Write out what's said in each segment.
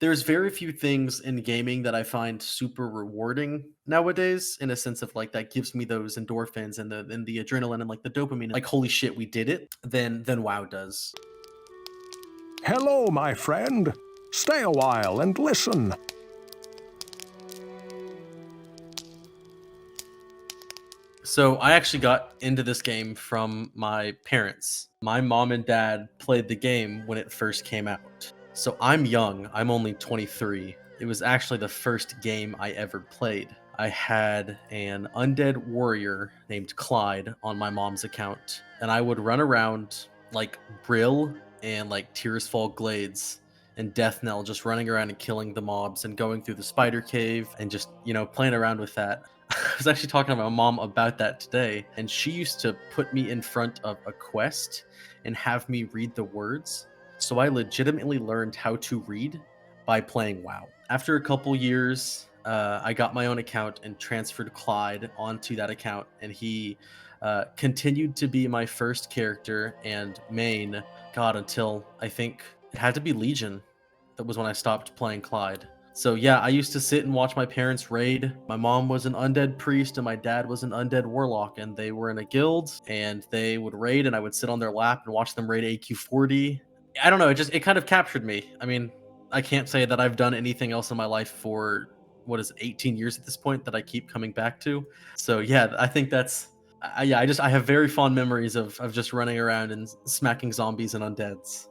There's very few things in gaming that I find super rewarding nowadays, in a sense of like that gives me those endorphins and the adrenaline and like the dopamine, like holy shit, we did it, than WoW does. Hello, my friend. Stay a while and listen. So I actually got into this game from my parents. My mom and dad played the game when it first came out. So I'm young, I'm only 23. It was actually the first game I ever played. I had an undead warrior named Clyde on my mom's account, and I would run around like Brill and like Tears Fall Glades and Death Knell, just running around and killing the mobs and going through the spider cave and just, playing around with that. I was actually talking to my mom about that today, and she used to put me in front of a quest and have me read the words. So I legitimately learned how to read by playing WoW. After a couple years, I got my own account and transferred Clyde onto that account, and he continued to be my first character and main, God, until I think it had to be Legion. That was when I stopped playing Clyde. So yeah, I used to sit and watch my parents raid. My mom was an undead priest and my dad was an undead warlock, and they were in a guild and they would raid and I would sit on their lap and watch them raid AQ40. I don't know, it kind of captured me. I mean, I can't say that I've done anything else in my life for what is it, 18 years at this point that I keep coming back to. So yeah, I think that's yeah, I have very fond memories of just running around and smacking zombies and undeads.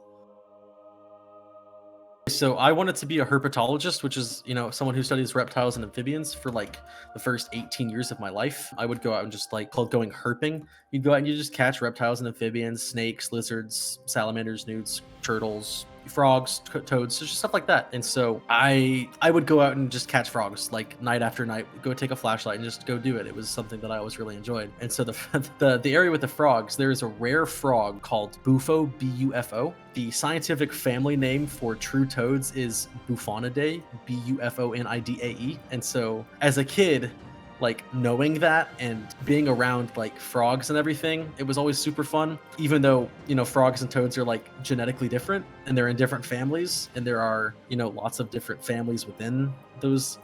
So I wanted to be a herpetologist, which is, someone who studies reptiles and amphibians for like the first 18 years of my life. I would go out and just like called going herping. You'd go out and you just catch reptiles and amphibians, snakes, lizards, salamanders, newts, turtles, frogs, toads, just stuff like that. And so I would go out and just catch frogs like night after night, go take a flashlight and just go do it. It was something that I always really enjoyed. And so the the area with the frogs, there is a rare frog called Bufo, Bufo. The scientific family name for true toads is Buffonidae, Bufonnidae. And so as a kid, like knowing that and being around like frogs and everything, it was always super fun. Even though, frogs and toads are like genetically different and they're in different families, and there are, lots of different families within those,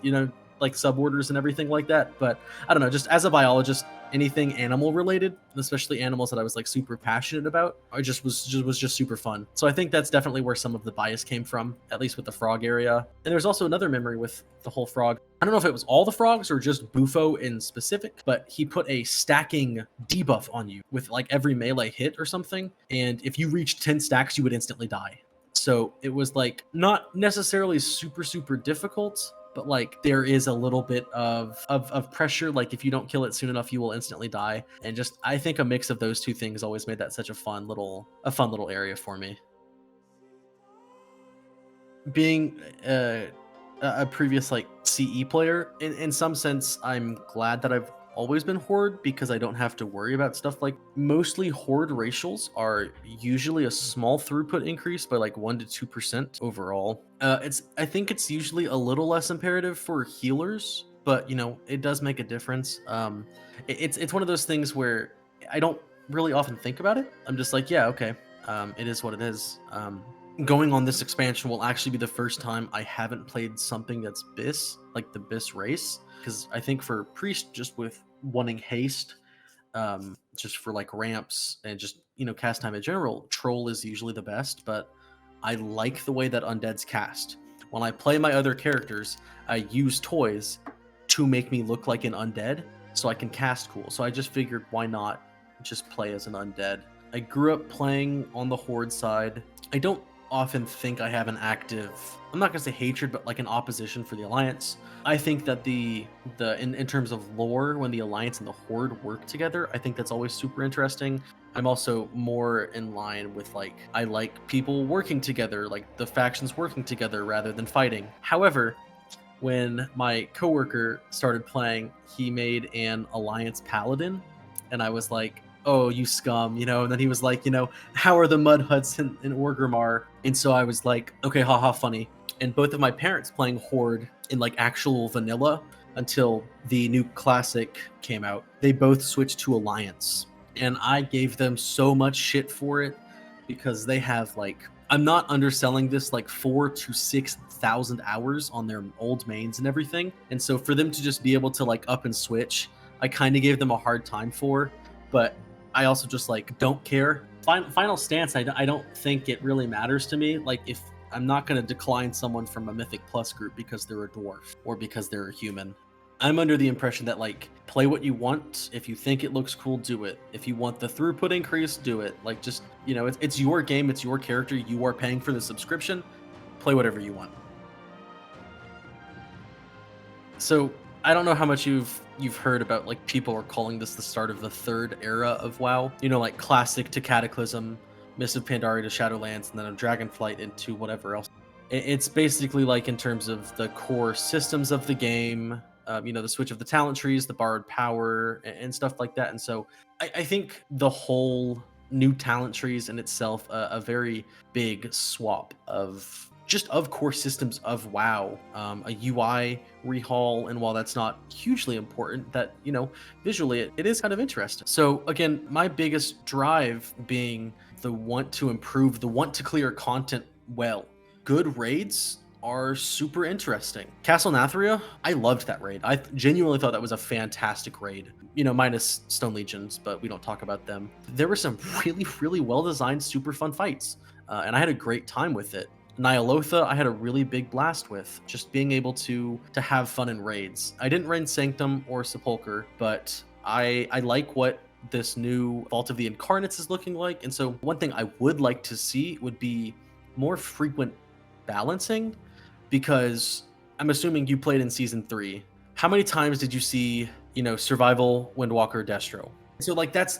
like suborders and everything like that. But I don't know, just as a biologist, anything animal related, especially animals that I was like super passionate about, I just was just super fun. So I think that's definitely where some of the bias came from, at least with the frog area. And there's also another memory with the whole frog. I don't know if it was all the frogs or just Bufo in specific, but he put a stacking debuff on you with like every melee hit or something. And if you reached 10 stacks, you would instantly die. So it was like not necessarily super difficult, but like there is a little bit of pressure. Like if you don't kill it soon enough, you will instantly die. And just I think a mix of those two things always made that such a fun little area for me. Being a previous like CE player, in some sense, I'm glad that I've always been Horde because I don't have to worry about stuff like mostly Horde racials are usually a small throughput increase by like 1 to 2% overall. I think it's usually a little less imperative for healers, but it does make a difference. It's one of those things where I don't really often think about it. I'm just like, yeah, okay, it is what it is. Going on this expansion will actually be the first time I haven't played something that's BIS, like the BIS race, because I think for Priest, just with wanting haste, just for like ramps and just cast time in general, Troll is usually the best. But I like the way that Undead's cast. When I play my other characters, I use toys to make me look like an Undead, so I can cast cool. So I just figured, why not just play as an Undead? I grew up playing on the Horde side. I don't often think I have an active, I'm not gonna say hatred, but like an opposition for the Alliance. I think that in terms of lore, when the Alliance and the Horde work together, I think that's always super interesting. I'm also more in line with like I like people working together, like the factions working together rather than fighting. However, when my coworker started playing, he made an Alliance Paladin, and I was like, "Oh, you scum," And then he was like, "How are the mud huts in Orgrimmar?" And so I was like, "Okay, haha, funny." And both of my parents playing Horde in like actual vanilla until the new classic came out, they both switched to Alliance, and I gave them so much shit for it because they have like I'm not underselling this, like 4 to 6 thousand hours on their old mains and everything. And so for them to just be able to like up and switch, I kind of gave them a hard time for, but I also just like don't care. Final stance, I don't think it really matters to me. Like if I'm not going to decline someone from a Mythic Plus group because they're a dwarf or because they're a human. I'm under the impression that like play what you want. If you think it looks cool, do it. If you want the throughput increase, do it. Like just, you know, it's your game, it's your character. You are paying for the subscription. Play whatever you want. So I don't know how much you've heard about like people are calling this the start of the third era of WoW. You know, like classic to Cataclysm, Mists of Pandaria to Shadowlands, and then a DragonFlight into whatever else. It's basically like in terms of the core systems of the game, you know, the switch of the talent trees, the borrowed power, and stuff like that. And so I think the whole new talent trees in itself, a very big swap of just of core systems of WoW, a UI rehaul, and while that's not hugely important, that, you know, visually it is kind of interesting. So again, my biggest drive being the want to improve, the want to clear content well. Good raids are super interesting. Castle Nathria, I loved that raid. I genuinely thought that was a fantastic raid. You know, minus Stone Legions, but we don't talk about them. There were some really well designed, super fun fights, and I had a great time with it. Nyalotha, I had a really big blast with, just being able to have fun in raids. I didn't raid Sanctum or Sepulcher, but I like what this new Vault of the Incarnates is looking like. And so one thing I would like to see would be more frequent balancing, because I'm assuming you played in season 3. How many times did you see, you know, Survival, Windwalker, Destro? So like that's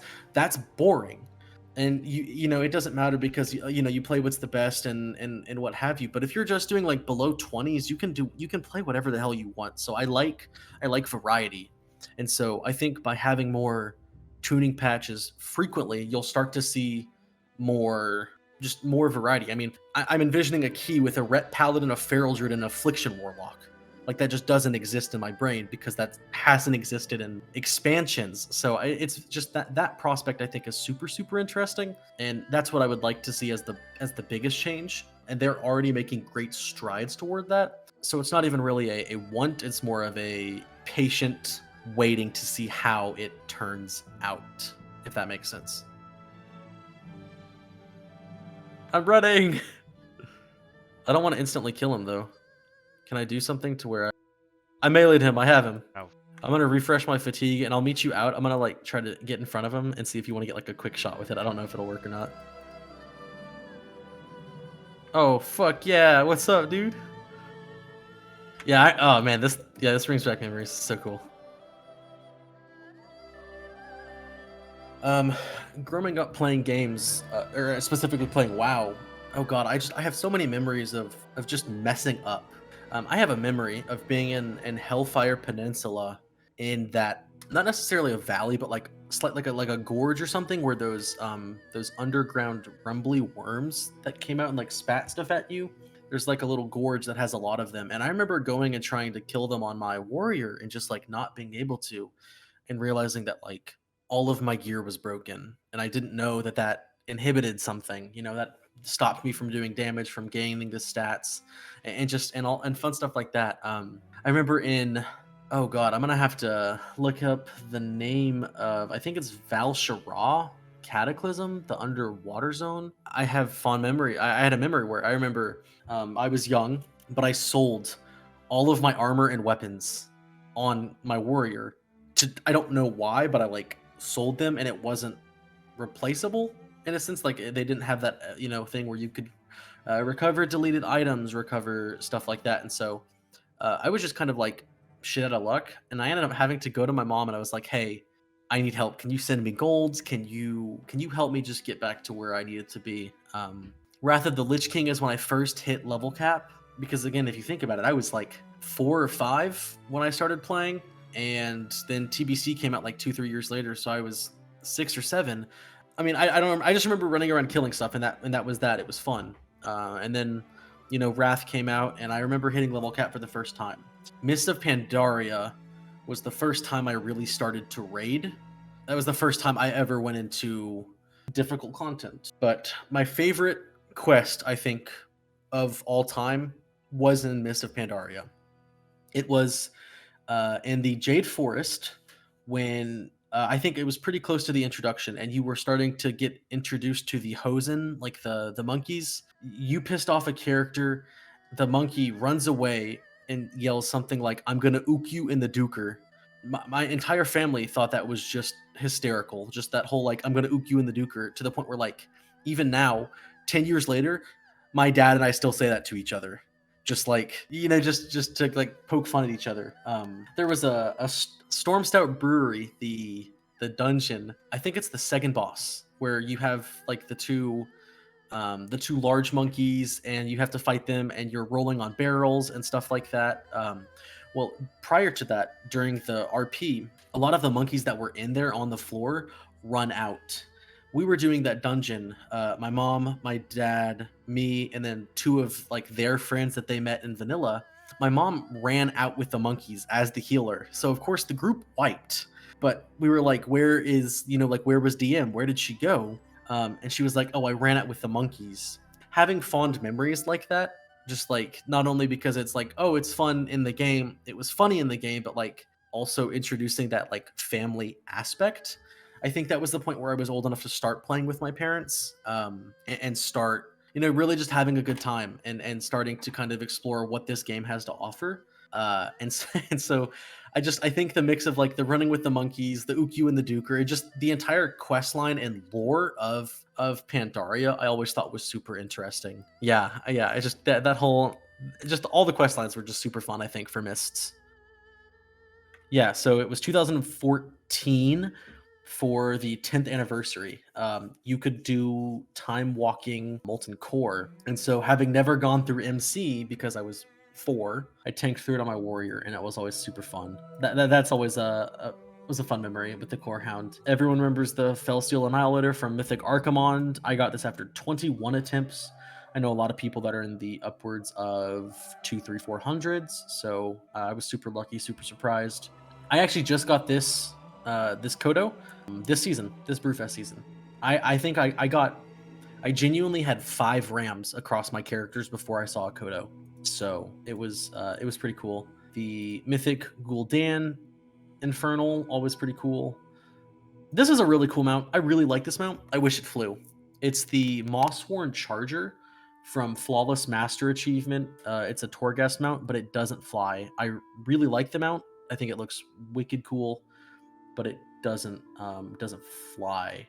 boring. And you know, it doesn't matter because you know, you play what's the best and what have you. But if you're just doing like below 20s, you can play whatever the hell you want. So I like variety. And so I think by having more tuning patches frequently, you'll start to see more variety. I mean, I'm envisioning a key with a Ret Paladin, a Feral Druid, and an Affliction Warlock. Like that just doesn't exist in my brain because that hasn't existed in expansions. So it's just that prospect I think is super interesting, and that's what I would like to see as the biggest change. And they're already making great strides toward that. So it's not even really a want; it's more of a patient waiting to see how it turns out, if that makes sense. I'm running. I don't want to instantly kill him though. Can I do something to where I meleeed him? I have him. Oh. I'm gonna refresh my fatigue and I'll meet you out. I'm gonna like try to get in front of him and see if you want to get like a quick shot with it. I don't know if it'll work or not. Oh fuck yeah! What's up, dude? Yeah. Oh man, this brings back memories. It's so cool. Growing up playing games, or specifically playing WoW. Oh god, I have so many memories of just messing up. I have a memory of being in Hellfire Peninsula, in that, not necessarily a valley, but like like a gorge or something, where those underground rumbly worms that came out and like spat stuff at you. There's like a little gorge that has a lot of them, and I remember going and trying to kill them on my warrior and just like not being able to, and realizing that like all of my gear was broken, and I didn't know that inhibited something. You know, that stopped me from doing damage, from gaining the stats, and just and fun stuff like that. I remember in, oh god, I'm gonna have to look up the name of, I think it's Val Shara Cataclysm, the underwater zone. I have fond memory. I had a memory where I remember I was young, but I sold all of my armor and weapons on my warrior. I don't know why, but I like sold them, and it wasn't replaceable in a sense. Like they didn't have that you know, thing where you could recover deleted items, recover stuff like that. And so I was just kind of like shit out of luck, and I ended up having to go to my mom and I was like, hey, I need help. Can you send me golds? Can you help me just get back to where I needed to be? Wrath of the Lich King is when I first hit level cap, because again, if you think about it, I was like 4 or 5 when I started playing, and then TBC came out like 2-3 years later, so I was 6 or 7. I mean, I don't. I just remember running around killing stuff, and that was that. It was fun. And then, you know, Wrath came out, and I remember hitting level cap for the first time. Mist of Pandaria was the first time I really started to raid. That was the first time I ever went into difficult content. But my favorite quest I think of all time was in Mist of Pandaria. It was in the Jade Forest when I think it was pretty close to the introduction, and you were starting to get introduced to the Hosen, like the monkeys. You pissed off a character, the monkey runs away and yells something like, "I'm gonna ook you in the duker." My entire family thought that was just hysterical. Just that whole like, "I'm gonna ook you in the duker," to the point where like even now, 10 years later, my dad and I still say that to each other, just like just to like poke fun at each other. There was a Storm Stout Brewery, the dungeon. I think it's the second boss where you have like the two large monkeys, and you have to fight them, and you're rolling on barrels and stuff like that. Well, prior to that, during the RP, a lot of the monkeys that were in there on the floor run out. We were doing that dungeon. My mom, my dad, me, and then two of like their friends that they met in vanilla. My mom ran out with the monkeys as the healer, so of course the group wiped. But we were like, "Where is like where was DM? Where did she go?" And she was like, "Oh, I ran out with the monkeys." Having fond memories like that, just like not only because it's like, oh, it's fun in the game, it was funny in the game, but like also introducing that like family aspect. I think that was the point where I was old enough to start playing with my parents, and start really just having a good time, and starting to kind of explore what this game has to offer. And so I think the mix of like the running with the monkeys, the Ukyu and the Duker, just the entire quest line and lore of Pandaria, I always thought was super interesting. Yeah. I just that whole just all the quest lines were just super fun, I think, for Mists. Yeah, so it was 2014 for the 10th anniversary. You could do time walking Molten Core. And so, having never gone through MC because I was 4, I tanked through it on my warrior, and it was always super fun. That's always was a fun memory with the Core Hound. Everyone remembers the Fellsteel Annihilator from Mythic Archimond. I got this after 21 attempts. I know a lot of people that are in the upwards of 2, 3, 400s. So I was super lucky, super surprised. I actually just got this Kodo this season, this Brewfest season. I think I genuinely had 5 Rams across my characters before I saw a Kodo. So it was pretty cool. The Mythic Gul'dan Infernal, always pretty cool. This is a really cool mount. I really like this mount. I wish it flew. It's the Mossworn Charger from Flawless Master Achievement. It's a Torghast mount, but it doesn't fly. I really like the mount. I think it looks wicked cool, but it doesn't fly.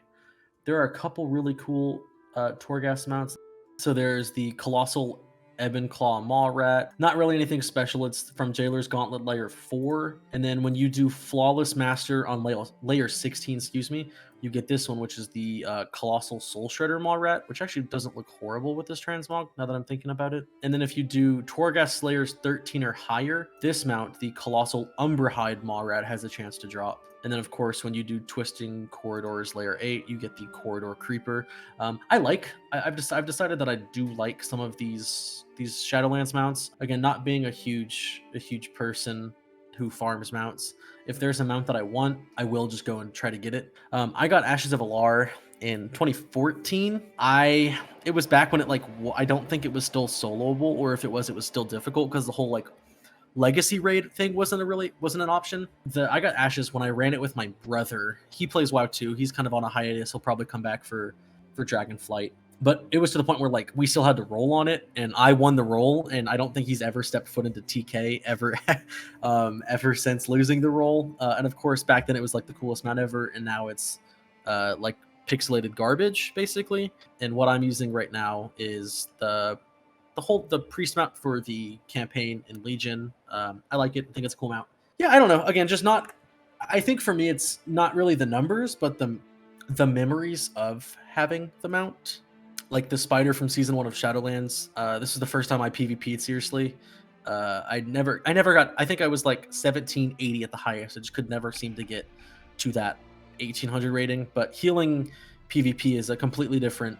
There are a couple really cool Torghast mounts. So there's the Colossal Ebon Claw Maw Rat. Not really anything special. It's from Jailer's Gauntlet Layer 4. And then when you do Flawless Master on layer 16, excuse me, you get this one, which is the Colossal Soul Shredder Maw Rat, which actually doesn't look horrible with this transmog, now that I'm thinking about it. And then if you do Torghast Layers 13 or higher, this mount, the Colossal Umberhide Maw Rat, has a chance to drop. And then, of course, when you do Twisting Corridors Layer 8, you get the Corridor Creeper. I've decided that I do like some of these Shadowlands mounts. Again, not being a huge person who farms mounts. If there's a mount that I want, I will just go and try to get it. I got Ashes of Alar in 2014. It was back when it I don't think it was still soloable, or if it was still difficult because the whole like legacy raid thing wasn't an option. I got Ashes when I ran it with my brother. He plays WoW too. He's kind of on a hiatus. He'll probably come back for DragonFlight. But it was to the point where like we still had to roll on it, and I won the roll, and I don't think he's ever stepped foot into TK ever, ever since losing the roll. And of course, back then it was like the coolest mount ever, and now it's like pixelated garbage basically. And what I'm using right now is the priest mount for the campaign in Legion. I like it. I think it's a cool mount. Yeah, I don't know. Again, just not. I think for me, it's not really the numbers, but the memories of having the mount. Like the spider from season 1 of Shadowlands. This is the first time I PvP'd seriously. I never got. I think I was like 1780 at the highest. I just could never seem to get to that 1800 rating. But healing PvP is a completely different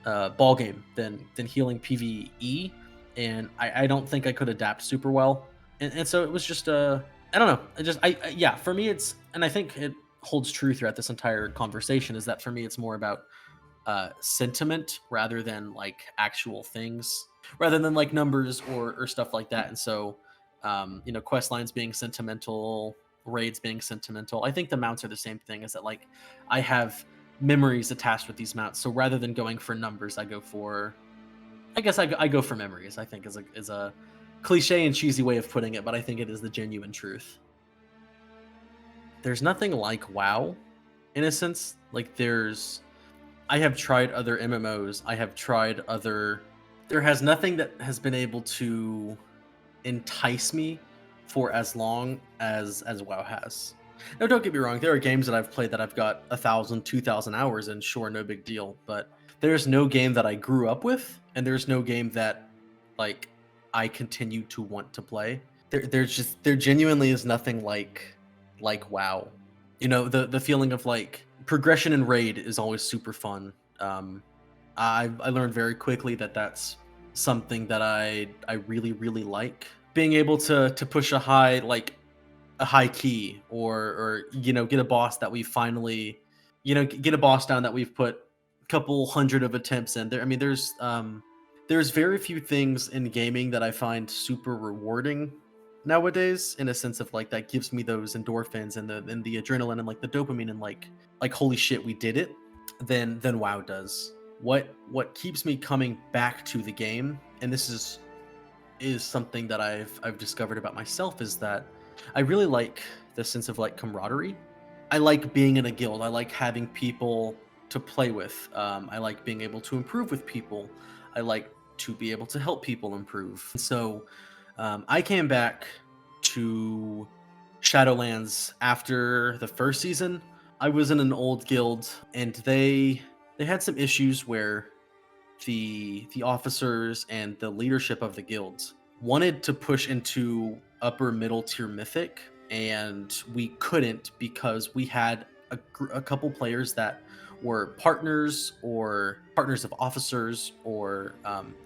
ball game than healing PvE, and I don't think I could adapt super well. And so it was just I don't know. Yeah, for me it's, and I think it holds true throughout this entire conversation, is that for me it's more about sentiment rather than like actual things, rather than like numbers or stuff like that. And so, quest lines being sentimental, raids being sentimental. I think the mounts are the same thing. Is that like I have memories attached with these mounts, so rather than going for numbers, I go for, I guess I go for memories. I think is a cliche and cheesy way of putting it, but I think it is the genuine truth. There's nothing like WoW, in a sense. Like I have tried other MMOs. I have tried other. There has nothing that has been able to entice me for as long as WoW has. Now, don't get me wrong. There are games that I've played that I've got 1,000, 2,000 hours in. Sure, no big deal. But there's no game that I grew up with, and there's no game that like I continue to want to play. There genuinely is nothing like WoW. The feeling of like progression in raid is always super fun. I learned very quickly that that's something that I really really like. Being able to push a high key, or get a boss that we finally, get a boss down that we've put a couple hundred of attempts in there. I mean, there's very few things in gaming that I find super rewarding nowadays, in a sense of like that gives me those endorphins and the adrenaline and like the dopamine and like holy shit, we did it, than WoW does. What keeps me coming back to the game, and this is something that I've discovered about myself, is that I really like the sense of like camaraderie. I like being in a guild. I like having people to play with. I like being able to improve with people. I like to be able to help people improve. And so I came back to Shadowlands after the first season. I was in an old guild, and they had some issues where the officers and the leadership of the guilds wanted to push into upper middle tier mythic, and we couldn't because we had a couple players that were partners or partners of officers, or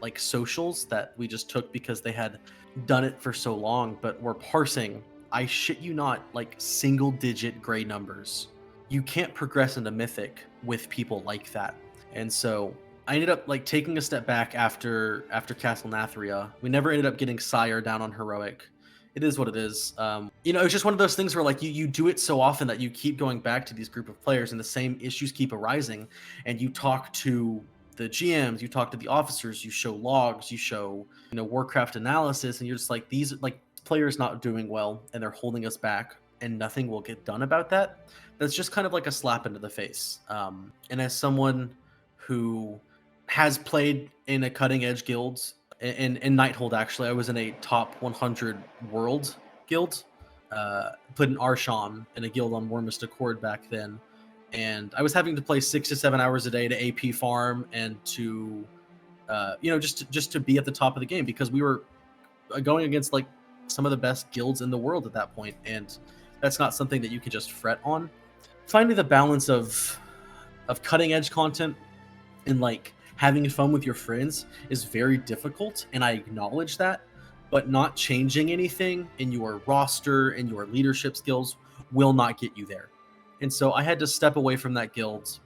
like socials that we just took because they had done it for so long, but were parsing, I shit you not, like single digit gray numbers. You can't progress into mythic with people like that. And so I ended up like taking a step back after Castle Nathria. We never ended up getting Sire down on heroic. It is what it is. It's just one of those things where like you do it so often that you keep going back to these group of players, and the same issues keep arising. And you talk to the GMs, you talk to the officers, you show logs, you show Warcraft analysis, and you're just like, these like players not doing well, and they're holding us back, and nothing will get done about that. That's just kind of like a slap into the face. And as someone who has played in a cutting edge guild, in Nighthold, actually, I was in a top 100 world guild. Put an Arshan in a guild on War Mystic Horde back then, and I was having to play 6 to 7 hours a day to AP farm and to, just to be at the top of the game, because we were going against like some of the best guilds in the world at that point, and that's not something that you can just fret on. Finding the balance of cutting edge content and like having fun with your friends is very difficult, and I acknowledge that, but not changing anything in your roster and your leadership skills will not get you there. And so I had to step away from that guild,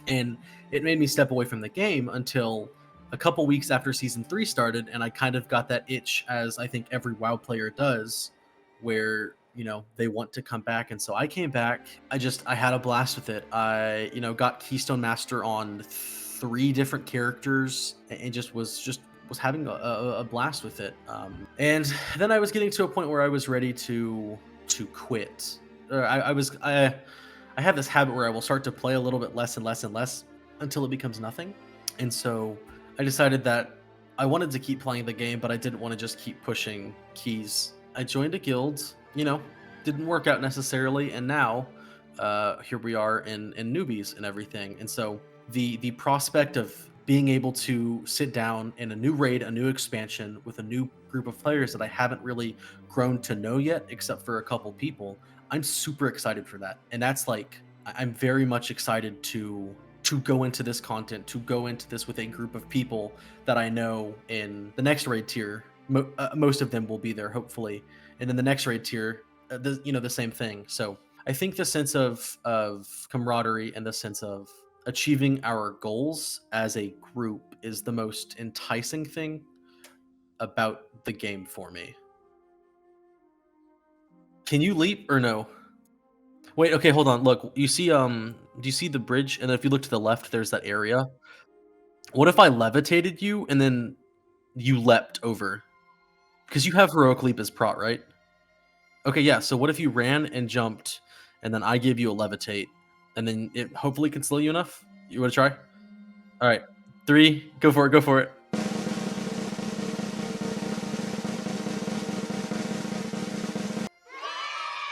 and it made me step away from the game until a couple weeks after season 3 started, and I kind of got that itch, as I think every WoW player does, where they want to come back. And so I came back. I had a blast with it. I got Keystone Master on 3 different characters, and was having a blast with it. And then I was getting to a point where I was ready to quit. I have this habit where I will start to play a little bit less and less and less until it becomes nothing. And so I decided that I wanted to keep playing the game, but I didn't want to just keep pushing keys. I joined a guild, didn't work out necessarily, and now here we are in newbies and everything. And so the prospect of being able to sit down in a new raid, a new expansion with a new group of players that I haven't really grown to know yet, except for a couple people, I'm super excited for that. And that's like, I'm very much excited to go into this content, to go into this with a group of people that I know in the next raid tier. Most of them will be there, hopefully. And then the next raid tier, the same thing. So I think the sense of camaraderie and the sense of achieving our goals as a group is the most enticing thing about the game for me. Can you leap or no? Wait, okay, hold on. Look, you see, do you see the bridge? And then if you look to the left, there's that area. What if I levitated you and then you leapt over? Because you have heroic leap as prot, right? Okay, yeah. So what if you ran and jumped, and then I give you a levitate, and then it hopefully can slow you enough? You want to try? All right, 3, go for it, go for it.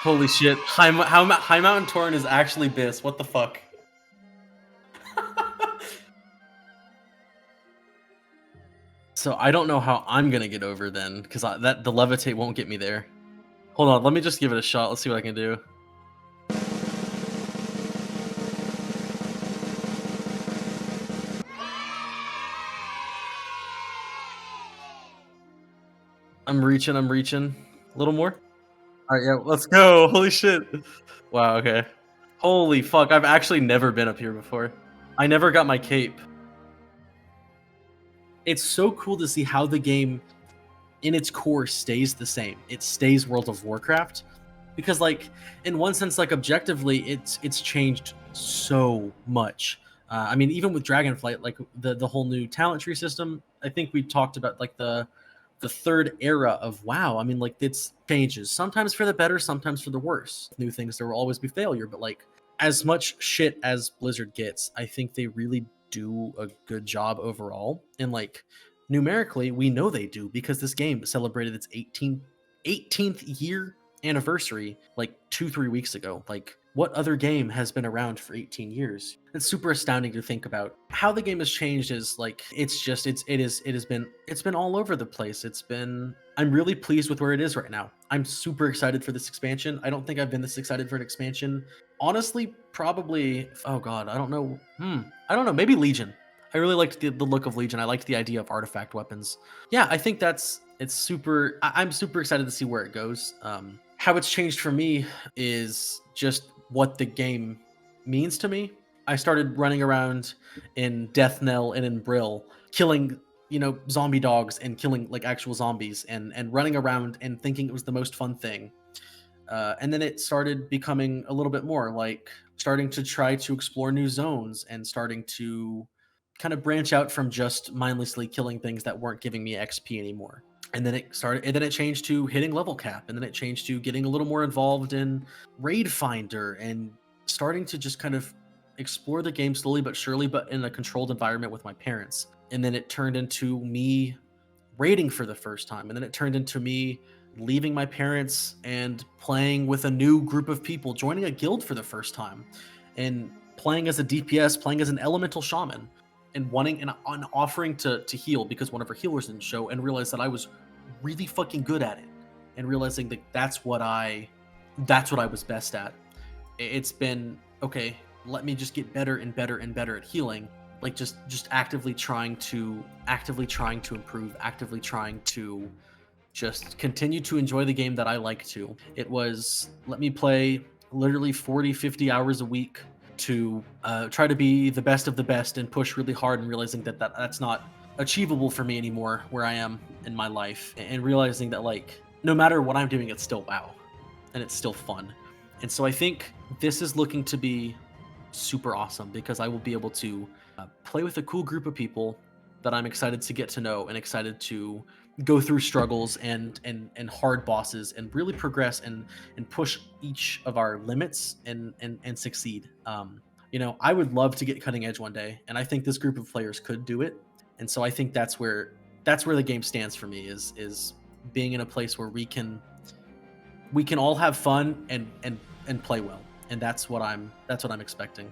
Holy shit! High Mountain Torrent is actually Biss. What the fuck? So I don't know how I'm gonna get over then, because the levitate won't get me there. Hold on, let me just give it a shot. Let's see what I can do. I'm reaching. I'm reaching. A little more. All right, yeah, let's go. Holy shit! Wow. Okay. Holy fuck! I've actually never been up here before. I never got my cape. It's so cool to see how the game in its core stays the same. It stays World of Warcraft because like in one sense like objectively it's changed so much. I mean even with DragonFlight like the whole new talent tree system, I think we talked about like the third era of WoW. I mean like it's changes sometimes for the better, sometimes for the worse. New things there will always be failure, but like as much shit as Blizzard gets, I think they really do a good job overall. And like numerically, we know they do because this game celebrated its 18th year anniversary like 2-3 weeks ago. Like what other game has been around for 18 years? It's super astounding to think about how the game has changed. Is like it's been all over the place. I'm really pleased with where it is right now. I'm super excited for this expansion. I don't think I've been this excited for an expansion honestly, probably. Oh god, I don't know. I don't know. Maybe Legion. I really liked the look of Legion. I liked the idea of artifact weapons. Yeah, I think it's super. I'm super excited to see where it goes. How it's changed for me is just what the game means to me. I started running around in Death Knell and in Brill, killing zombie dogs and killing like actual zombies and running around and thinking it was the most fun thing. And then it started becoming a little bit more like starting to try to explore new zones and starting to kind of branch out from just mindlessly killing things that weren't giving me XP anymore. And then it changed to hitting level cap, and then it changed to getting a little more involved in raid finder and starting to just kind of explore the game slowly but surely, but in a controlled environment with my parents. And then it turned into me raiding for the first time, and then it turned into me leaving my parents and playing with a new group of people, joining a guild for the first time, and playing as a DPS, playing as an elemental shaman, and wanting and offering to heal because one of our healers didn't show, and realized that I was really fucking good at it, and realizing that that's what I was best at. It's been okay. Let me just get better and better and better at healing. Like just actively trying to improve, actively trying to just continue to enjoy the game that I like to. It was let me play literally 40-50 hours a week to try to be the best of the best and push really hard, and realizing that's not achievable for me anymore where I am in my life, and realizing that like no matter what I'm doing, it's still WoW and it's still fun. And so I think this is looking to be super awesome because I will be able to play with a cool group of people that I'm excited to get to know and excited to go through struggles and hard bosses and really progress and push each of our limits and succeed. I would love to get cutting edge one day, and I think this group of players could do it. And so I think that's where the game stands for me is being in a place where we can all have fun and play well, and that's what I'm expecting.